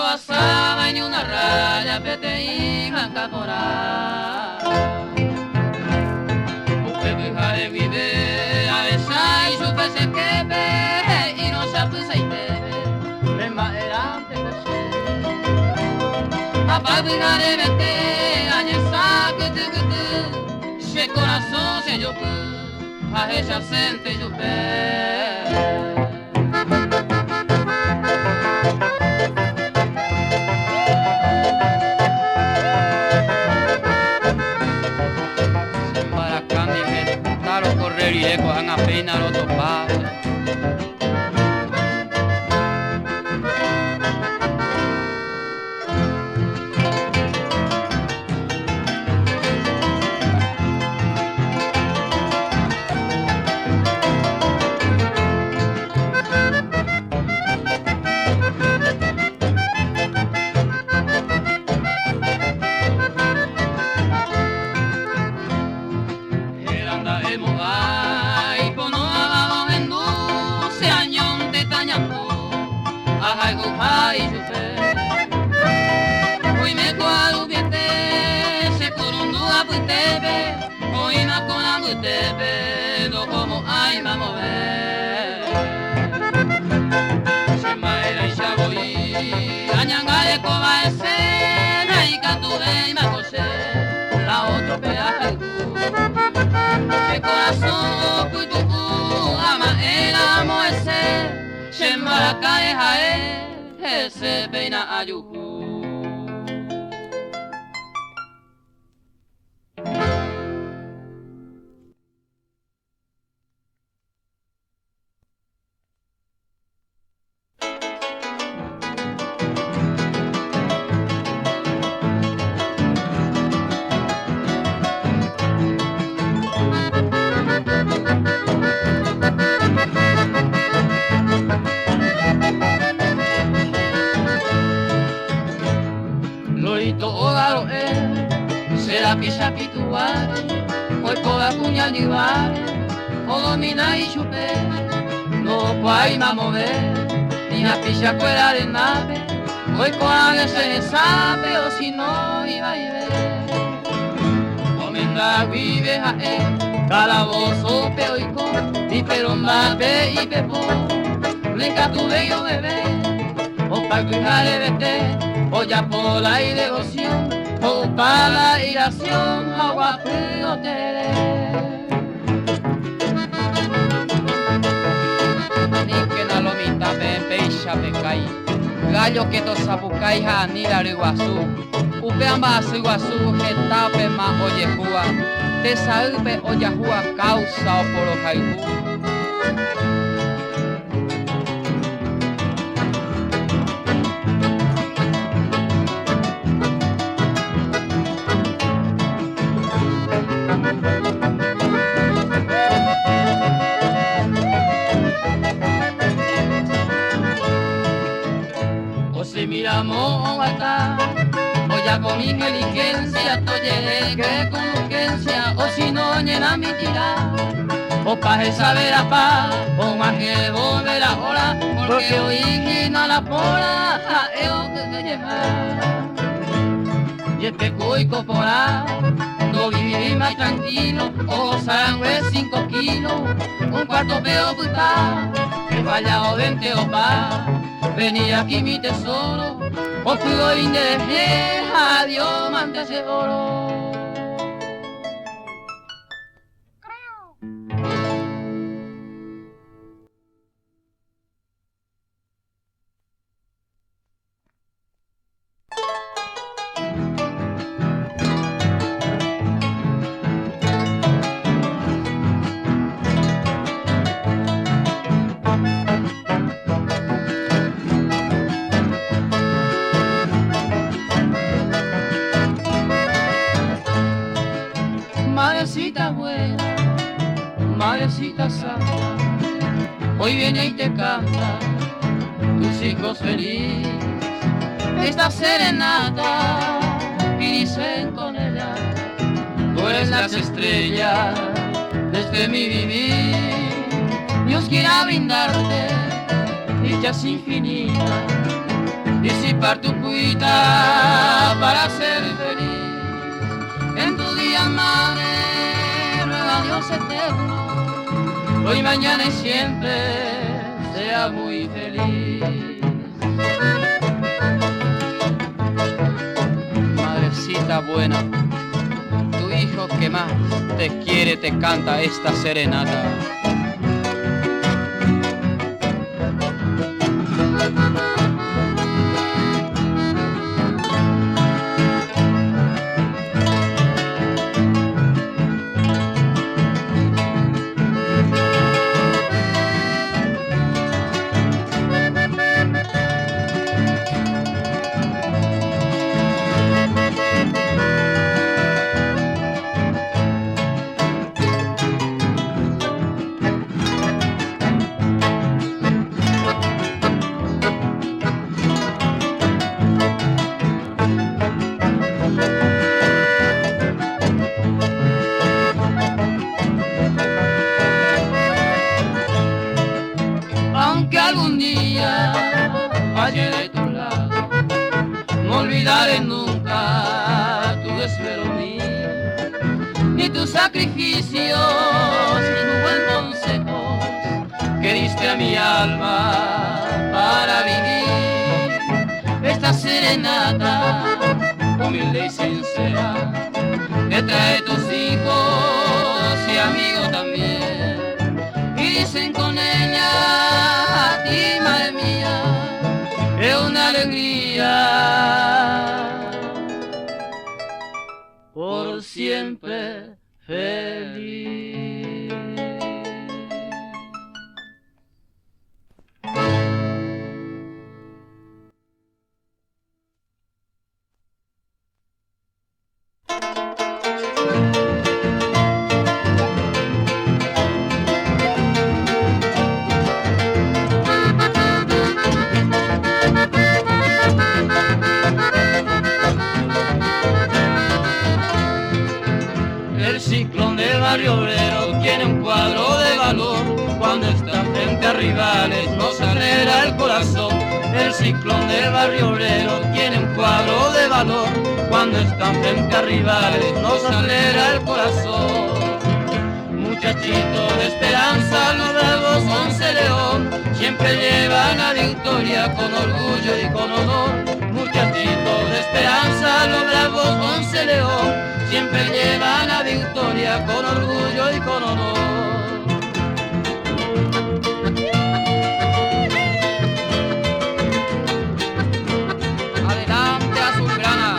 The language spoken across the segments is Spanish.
asaba y ni una raya pete blanca morada. Usted deja de vivir a esa y su pese que ve y no se apusa y te ve más adelante coche. Papá deja de verte a esa que se corazón se yo a ella sente yo ve. Correriré con apenas lo topar. Se peina ayuhu. Hoy toda cuña llevar, o domina y chupé, no puede más mover, ni la picha fuera de nave, hoy con se sabe o si no iba a ver. Comenda vive a él, calabozo peoico, y pero más ve y pepo, brinca tu bello bebé, o pa' cuidar de vete, o ya por la devoción. O para la iración, agua frío te dé. Ni que na lomita peixa pecai, gallo que to sapucai ha ni la Iguazú, upeamba su Iguazú, getape ma oyejua, te saupe oyajua causa o por ojaiju. Miramos acá, o ya con inteligencia, toye que con urgencia, o si no llena mi tira, o pa' saber a paz, o más que volver ahora, porque hoy no la pora, a que te lleva. Y este cuico por ahí, no vivir más tranquilo, o sangre 5 kilos, un cuarto peo puta, que vaya o 20 o pa'. Venía aquí mi tesoro, os pudo de vieja, Dios mándese oro. Madrecita buena, madrecita santa, hoy viene y te canta, tus hijos feliz, esta serenata, y dicen con ella, tú eres las estrellas desde mi vivir, Dios quiera brindarte dichas infinitas, disipar tu cuita para ser feliz. En tu día, madre, ruega a Dios eterno, hoy, mañana y siempre sea muy feliz. Madrecita buena, tu hijo que más te quiere te canta esta serenata. Nunca tu desvelo ni tus sacrificios, ni tu buen consejos que diste a mi alma para vivir. Esta serenata, humilde y sincera, te trae tus hijos y amigos también, y dicen con ella a ti, madre mía, es una alegría por siempre feliz. El ciclón del barrio obrero tiene un cuadro de valor, cuando está frente a rivales nos alegra el corazón. El ciclón del barrio obrero tiene un cuadro de valor, cuando están frente a rivales nos alegra el corazón. Muchachitos de esperanza, los bravos 11 León, siempre llevan la victoria con orgullo y con honor. Muchachitos de esperanza, los bravos 11 León, siempre llevan la victoria con orgullo y con honor. Adelante, azulgrana.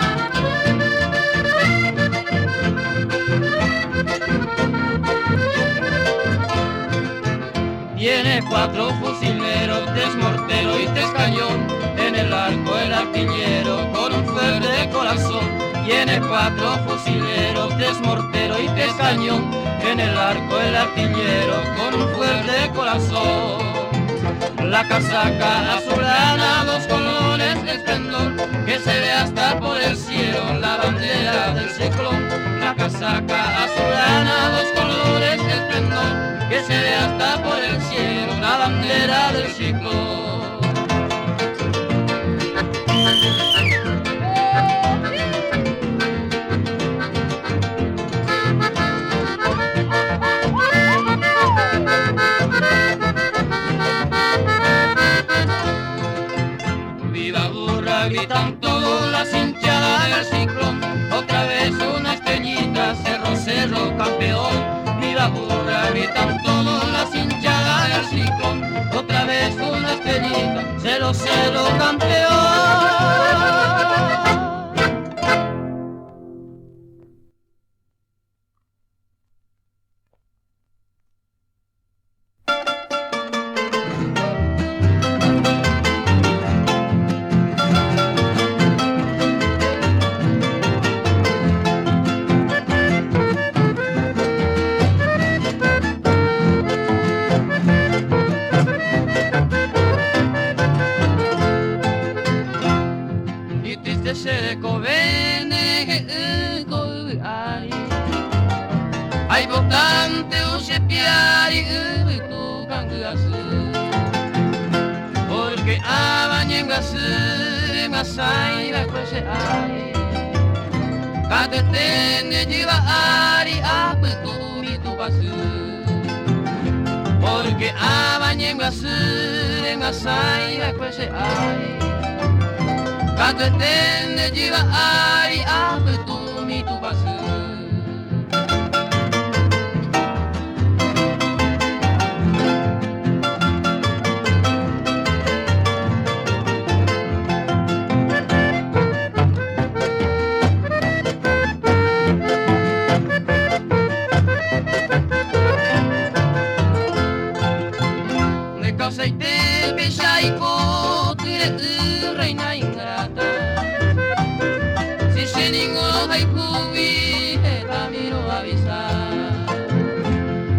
Tiene 4 fusileros, 3 morteros y 3 cañón, en el arco el artillero con un fuerte corazón. Tiene 4 fusileros, 3 morteros y 3 cañón, en el arco el artillero con un fuerte corazón. La casaca azulgrana, 2 colores de esplendor, que se ve hasta por el cielo, la bandera del ciclón. La casaca azulgrana, 2 colores de esplendor, que se ve hasta por el cielo, la bandera del ciclón. Gritan todas las hinchadas del ciclón, otra vez una estrellita, cerro, cerro, campeón. Viva Burra, gritan todas las hinchadas del ciclón, otra vez una estrellita, cerro, cerro, campeón. Ai votante use piari tu kangasu, porque abanyengasu masai la kwese ai Katete jiwa ari apa tu mitu pasu Porque abanye masai la kwese ai Katete jiwa ari apa tu mitu pasu Aceite, pesa y potire, reina ingrata. Si se ninguno hay cubi, te miro avisar.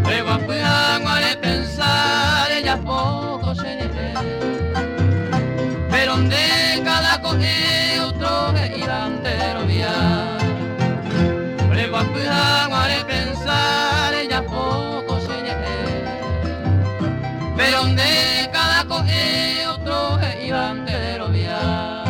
Luego a pujar, pensar, ella poco se le ve. Pero donde cada coge otro que irá entero viar. Luego a pujar, pensar, ella poco se le ve. Pero donde cada coge otro que iba entero viar.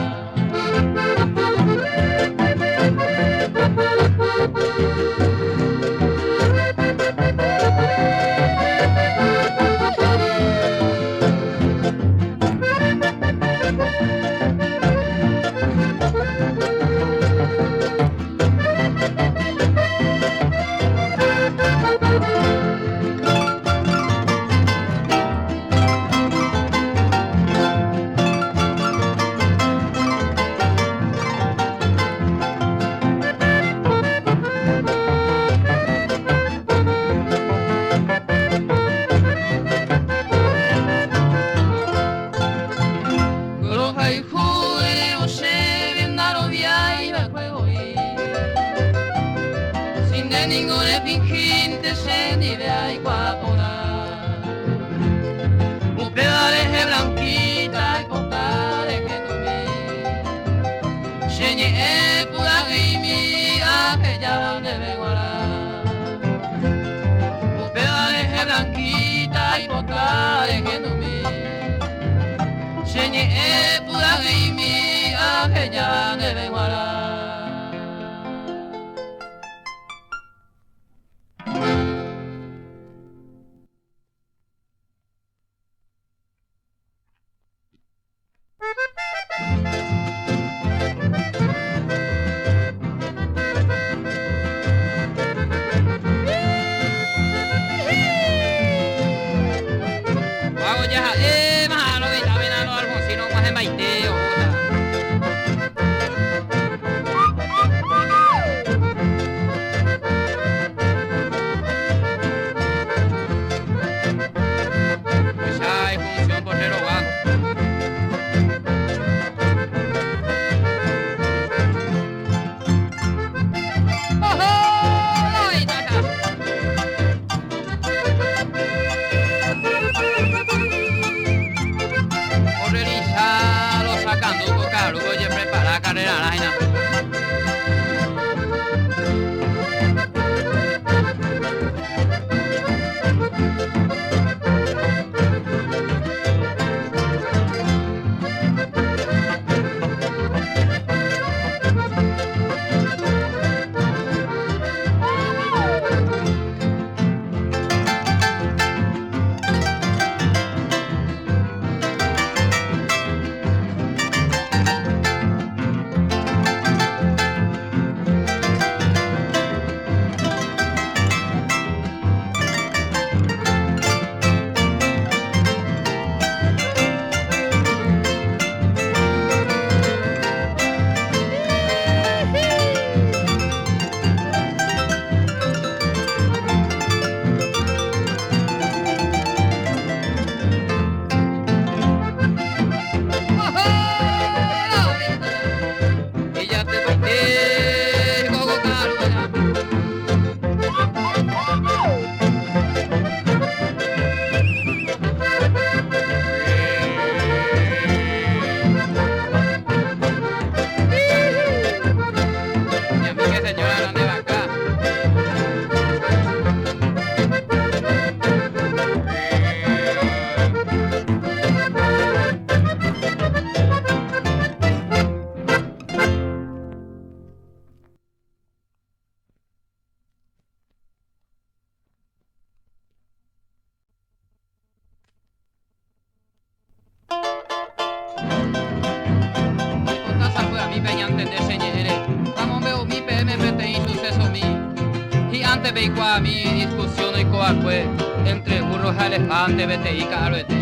te veis a mi discusión y coacue entre burros y elefantes, vete y caroete.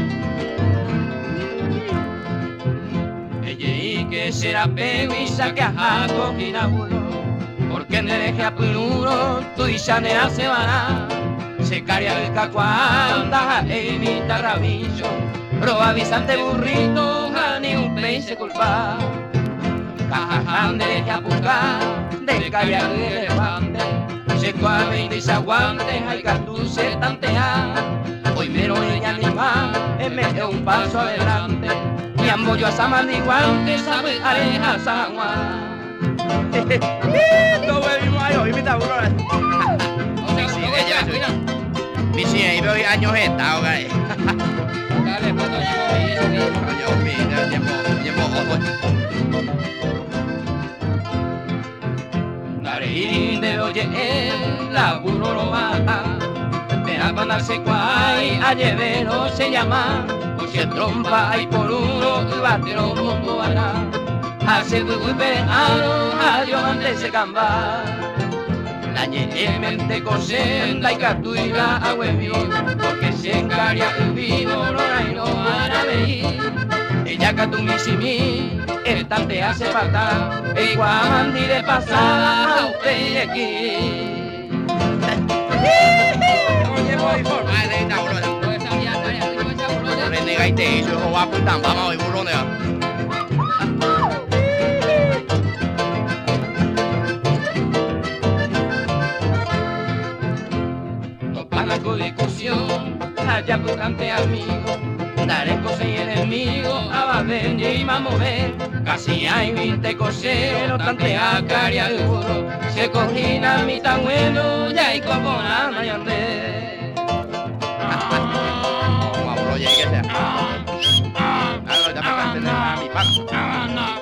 Ella que será pego y saque a jaco burro, porque en derecha a pururo tu y chanea se van a se caria el cacuanda e imita rabillo, roba avisante burrito, ni un pez se culpa. Cajan derecha a pucar, de caria el elefante, se cuave y desaguante, hay cartuce tantea. Hoy mero ella anima, me dio un paso adelante, y ambollo a samandiguante, sabe areja San Juan. No bebimos ahí, hoy me está burro. Mi sí, ahí veo años esta, ¿ok? Dale, cuando Yo mira, llevo ojo. Darín de oye, la burro lo baja, te a mandarse cuay, a llevero se llama, o si trompa y por uno, el batero mundo hará. Hace muy perejado, adiós antes se camba. La ñeñe mente cosenda y catuila a huevío, porque se encaria el vivo, no hay no para ver. Ella catumísimi, el tante hace falta, e igual de pasada a usted aquí. Oye, voy por más de esta burro. Renega y te hizo, va a apuntar, vamos hoy burro, discusión, allá buscante amigo, daré cosas y enemigo, a baber y a mover, casi hay 20 coseros, tantea caria el burro, se cogina mi tan bueno, ya hay como nada y andé. Vamos, burro, llegué. Ahora ya me canté a mi pana.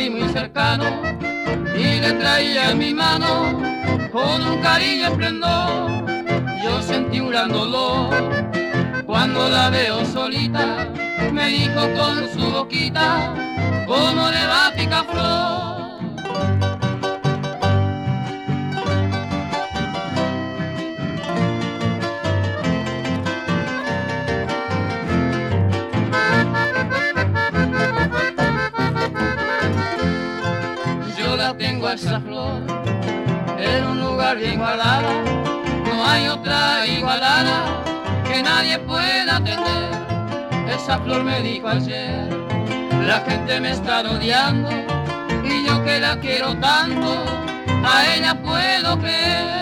Muy cercano y le traía en mi mano con un cariño esplendor. Yo sentí un gran dolor cuando la veo solita, me dijo con su boquita cómo le va Picaflor. Tengo esa flor en un lugar bien guardada, no hay otra igualada que nadie pueda tener. Esa flor me dijo ayer, la gente me está odiando y yo que la quiero tanto, a ella puedo creer.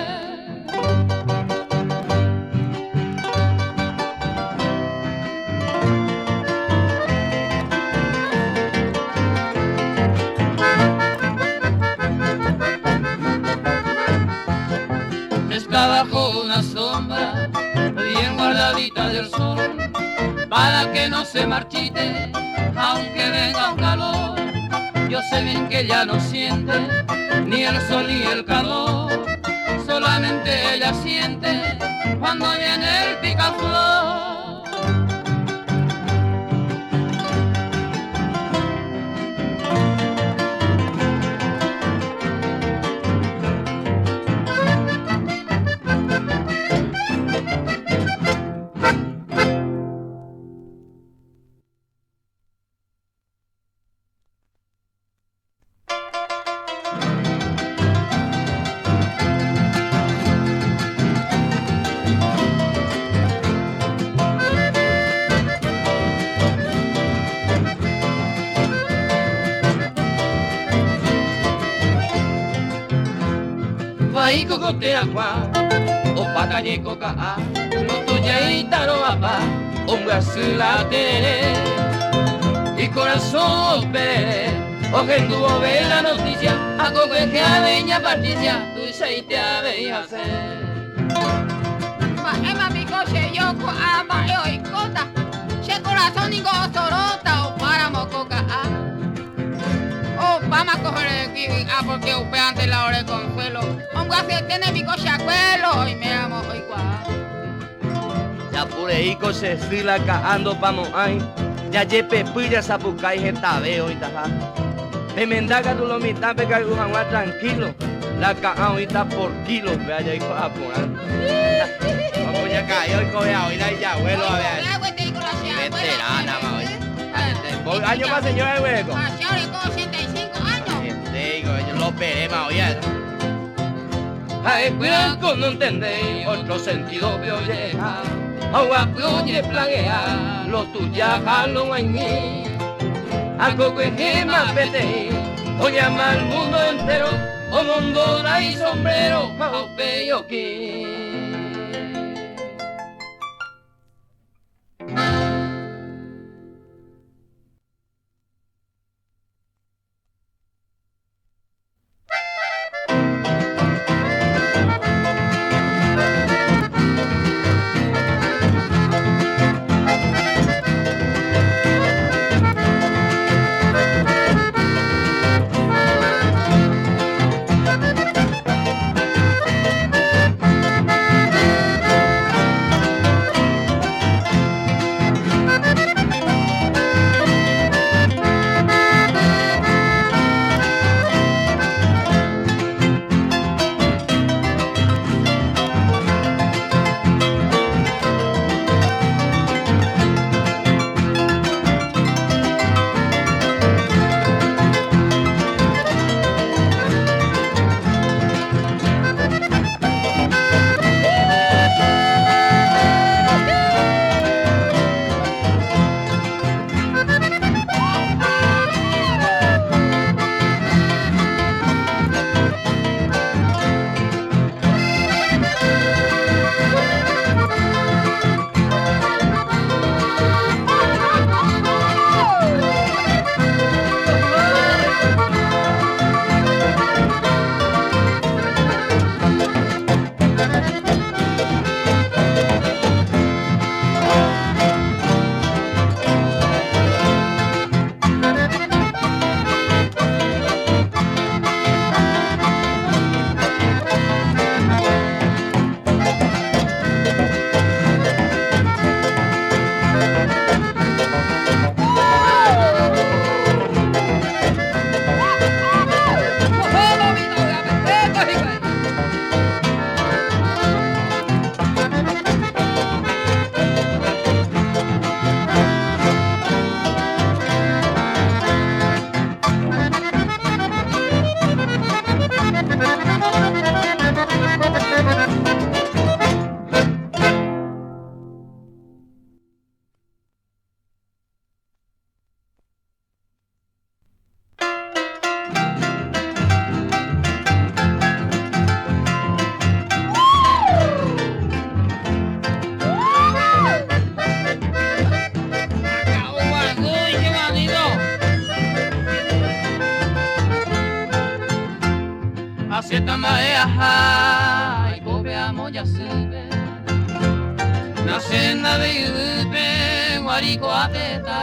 Bajo una sombra bien guardadita del sol, para que no se marchite aunque venga un calor. Yo sé bien que ella no siente ni el sol ni el calor, solamente ella siente cuando viene el Picaflor. Vai cocotea qua, o pataye coca a, no tuya y taro apa, onga la tere, y corazón pere, Ojenduo ve la noticia, a coger que a veña particia, tú y seis te habéis hacer. Emma pico se yo con ama y cota, se corazón y gozorota o para mococa. Oh, vamos a coger el kiwi, porque usted antes la hora de consuelo. Un guaje tiene pico chacuelo y me amo hoy cuá. Ya pureico se sila caando pamo ay, ya yepe pilla sapucay jetabeo y taja. Me mendaga tu lo mitad pega gujanwa tranquilo, la caahorita por kilo, vea ya hijo apuran. Vamos ya cayó y coge a oír ahí ya abuelo a ver. Veterana, ma oye. ¿Año más señora de hueco? Ahora con 85 años. Digo, yo lo veré, ma oye. Ay, cuidado con no entender, otro sentido veo llegar. Agua oye plaguea, lo tuya jalo en mí. Algo que gema pete, o llama al mundo entero, o mondona y sombrero, paupe y oquí. Sieta marea y copiamos ya sube. Nace na vive guarico apeta.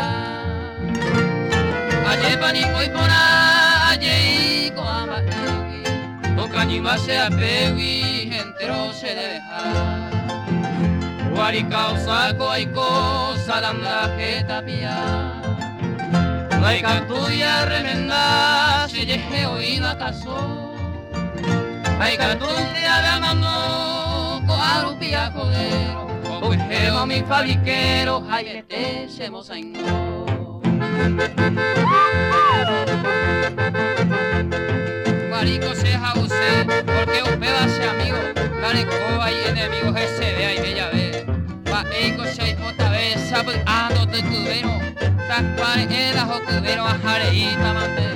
Aye pani koi pona aye ko amaewi. Okani mase apewi entero se deja. Guarica osako aiko salanda jeta pia. Laika tuya remenda se yeje oída caso. Ay, cantunde a la mano, coarupia codero, cogemos mi fabriquero, ay, este se mozaingó. Guarico se jause, porque usted va a ser amigo, dale coba y enemigos ese de ahí bella vez. Pa' eco se hay otra vez, sabe, ando de cubero, tacuare el ajo cubero, a jareíta mande.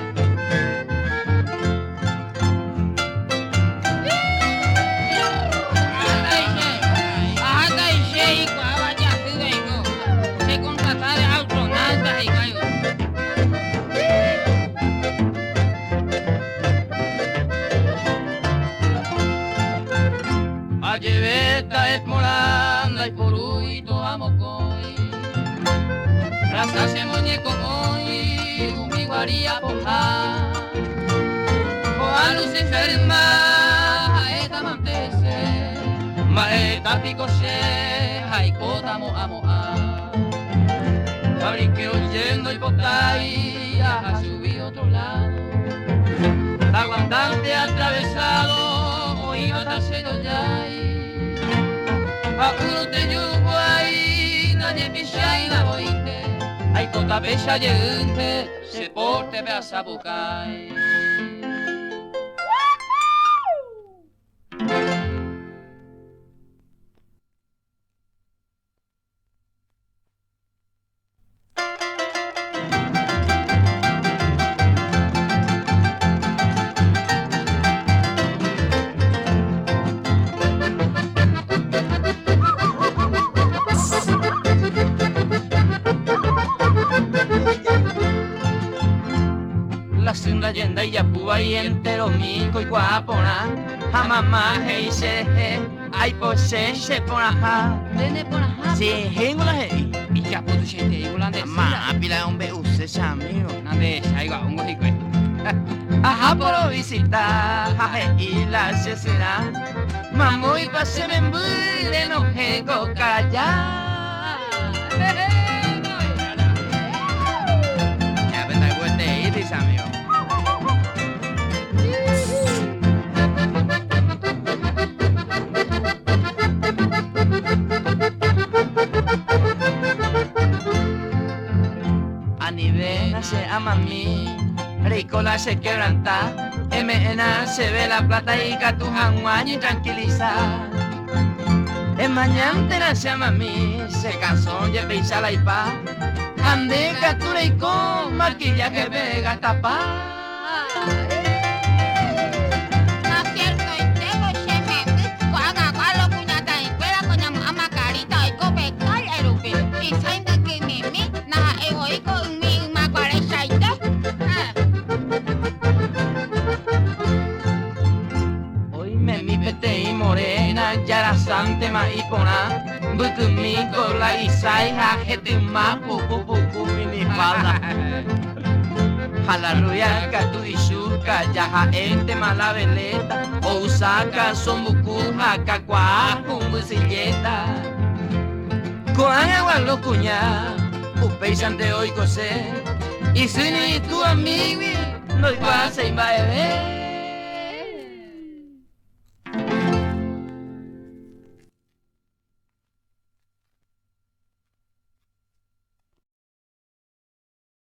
Sase muñeco hoy, mi guaría poja. Poa Lucifer maeta mantese, maeta picoche, jaicota moa moa. Fabrique oyendo y potai, a subir otro lado. Aguantante atravesado, hoy matasero ya. A uno te yugo ahí, nadie pisha y la boite. Ay, tota pecha yente, se porte pe a sabucay. Leyenda y yapuba y entero mico y guapona, jamamá hey se ay pose se pona Dene por ajá. si hengo la hey y ya puto gente y volante Ma, pila hombre use chamigo. nande saiga ungo hikwe Ajá por visitar, jaje y la cesera. Mamu y pase me mbule no jego callar. Ya venda vuelta y dice amigo. Se ama a mí, ricola se quebranta, MN se ve la plata y catuja un año y tranquiliza. En mañana se ama a mí, se cansó y pisa la ipa, ande captura y con maquillaje vega tapa. No cierto, y tengo cheme, cuaga, cualo, cuñata, y cuela, coñamo, ama, carita, y cope, calla, erupi, y sainda que mimi, naja, egoico, morena, yarasante maipona, bucumico la isai, jajete mapu, pupu, minifalda. Jalaruya, catu y shuka, yaja ente mala veleta, o usaka, sombucuja, cacuá, musilleta. Coan agua lo cuñá, upeisan de hoy cosé, y si ni tu amigo, no igual se iba a beber.